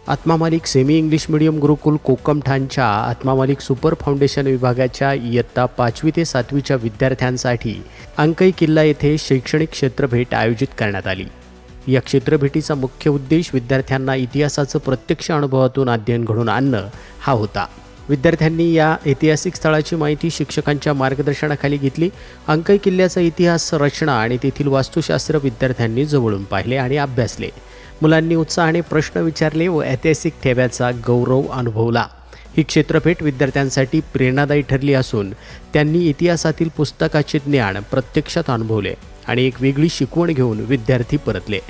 आत्मा मालिक semi English medium गुरुकुल कोकमठाणच्या आत्मा मालिक सुपर फाउंडेशन विभागाच्या इयत्ता 5वी ते 7वीच्या विद्यार्थ्यांसाठी अंकई किल्ला येथे शैक्षणिक क्षेत्रभेट आयोजित करण्यात आली। या क्षेत्रभेटीचा मुख्य उद्देश विद्यार्थ्यांना इतिहासाचं प्रत्यक्ष अनुभवातून अध्ययन घडवून आणणं हा होता। विद्यार्थ्यांनी या ऐतिहासिक स्थळाची माहिती शिक्षकांच्या मार्गदर्शनाखाली घेतली। अंकई किल्ल्याचा इतिहास, रचना आणि तेथील वास्तुशास्त्र विद्यार्थ्यांनी जवळून पाहिले आणि अभ्यासले। मुलांनी उत्साहाने प्रश्न विचारले व ऐतिहासिक ठेव्याचा गौरव अनुभवला। ही क्षेत्रभेट विद्यार्थ्यांसाठी प्रेरणादायी ठरली असून त्यांनी इतिहासातील पुस्तकाचे ज्ञान प्रत्यक्षात अनुभवले आणि एक वेगळी शिकवण घेऊन विद्यार्थी परतले।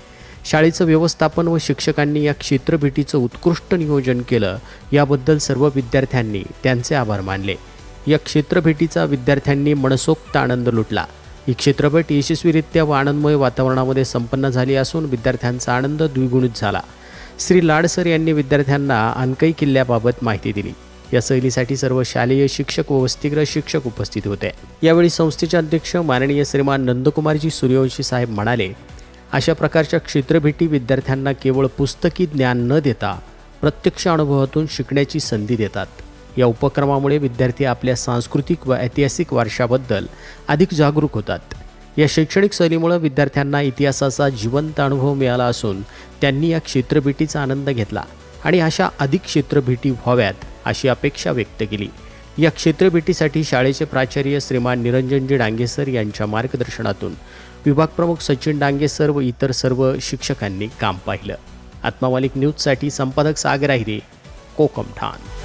शाळेचं व्यवस्थापन व शिक्षकांनी या क्षेत्रभेटीचं उत्कृष्ट नियोजन केलं, याबद्दल सर्व विद्यार्थ्यांनी त्यांचे आभार मानले। या क्षेत्रभेटीचा विद्यार्थ्यांनी मनसोक्त आनंद लुटला। ही क्षेत्रभेट यशस्वीरित्या व आनंदमय वातावरणामध्ये संपन्न झाली असून विद्यार्थ्यांचा आनंद द्विगुणित झाला। श्री लाडसर यांनी विद्यार्थ्यांना अंकई किल्ल्याबाबत माहिती दिली। या सहलीसाठी सर्व शालेय शिक्षक व वसतिगृह शिक्षक उपस्थित होते। यावेळी संस्थेचे अध्यक्ष माननीय श्रीमान नंदकुमारजी सूर्यवंशी साहेब म्हणाले, अशा प्रकारच्या क्षेत्रभेटी विद्यार्थ्यांना केवळ पुस्तकी ज्ञान न देता प्रत्यक्ष अनुभवातून शिकण्याची संधी देतात। या उपक्रमामुळे विद्यार्थी आपल्या सांस्कृतिक व ऐतिहासिक वारशाबद्दल अधिक जागरूक होतात। या शैक्षणिक सहलीमुळे विद्यार्थ्यांना इतिहासाचा जिवंत अनुभव मिळाला असून त्यांनी या क्षेत्रभेटीचा आनंद घेतला आणि अशा अधिक क्षेत्रभेटी व्हाव्यात अशी अपेक्षा व्यक्त केली। या क्षेत्रभेटीसाठी शाळेचे प्राचार्य श्रीमान निरंजनजी डांगे सर यांच्या मार्गदर्शनातून विभाग प्रमुख सचिन डांगे सर व इतर सर्व शिक्षकांनी काम पाहिलं। आत्मा मालिक न्यूजसाठी संपादक सागर आहिरे, कोकमठाण।